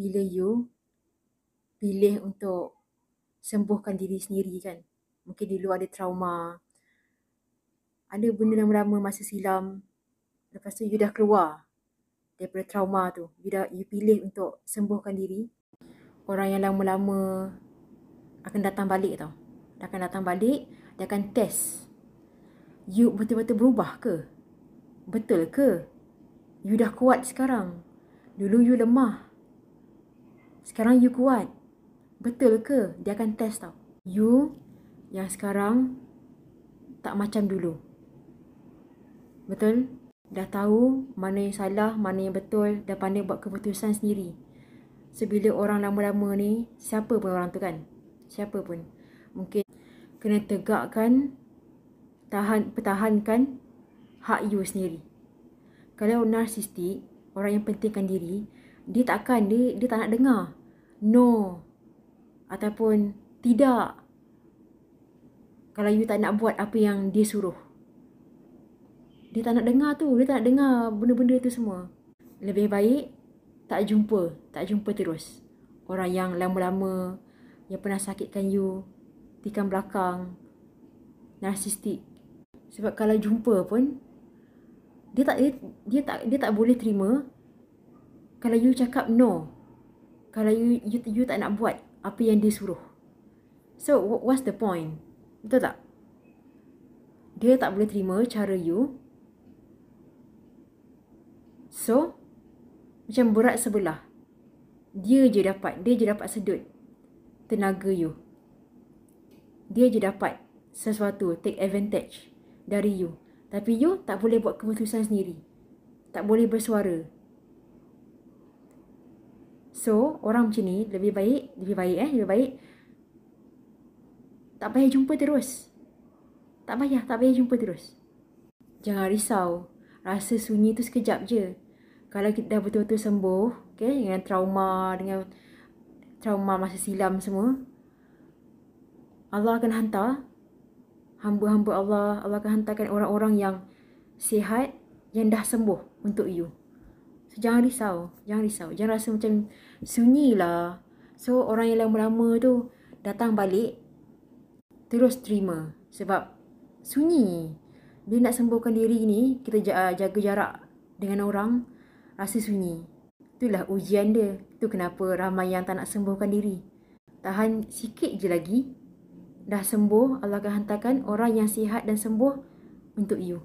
bila you pilih untuk sembuhkan diri sendiri kan. Mungkin dulu ada trauma, ada benda lama-lama masa silam, lepas tu you dah keluar daripada trauma tu. You pilih untuk sembuhkan diri. Orang yang lama-lama akan datang balik tau. Dia akan datang balik, dia akan test. You betul-betul berubah ke? Betul ke? You dah kuat sekarang. Dulu you lemah. Sekarang you kuat. Betul ke? Dia akan test tau. You yang sekarang tak macam dulu. Betul? Dah tahu mana yang salah, mana yang betul, dah pandai buat keputusan sendiri. So, bila orang lama-lama ni, siapa pun orang tu kan? Siapa pun. Mungkin kena tegakkan, pertahankan hak you sendiri. Kalau narsistik, orang yang pentingkan diri, dia tak nak dengar no ataupun tidak kalau you tak nak buat apa yang dia suruh. Dia tak nak dengar tu, dia tak nak dengar benda-benda tu semua. Lebih baik tak jumpa terus orang yang lama-lama yang pernah sakitkan you, tikam belakang, narsistik. Sebab kalau jumpa pun dia tak boleh terima kalau you cakap no. Kalau you tak nak buat apa yang dia suruh. So what's the point? Betul tak? Dia tak boleh terima cara you. So macam berat sebelah. Dia je dapat sedut tenaga you. Dia je dapat sesuatu, take advantage dari you. Tapi you tak boleh buat keputusan sendiri. Tak boleh bersuara. So, orang macam ni lebih baik tak payah jumpa terus. Tak payah jumpa terus. Jangan risau. Rasa sunyi tu sekejap je. Kalau kita dah betul-betul sembuh, okay, dengan trauma masa silam semua, Allah akan hantar hamba-hamba Allah akan hantarkan orang-orang yang sihat, yang dah sembuh untuk you. So, jangan risau. Jangan rasa macam sunyi lah. So, orang yang lama-lama tu datang balik, terus terima. Sebab sunyi. Bila nak sembuhkan diri ni, kita jaga jarak dengan orang, rasa sunyi. Itulah ujian dia. Itu kenapa ramai yang tak nak sembuhkan diri. Tahan sikit je lagi. Dah sembuh, Allah akan hantarkan orang yang sihat dan sembuh untuk you.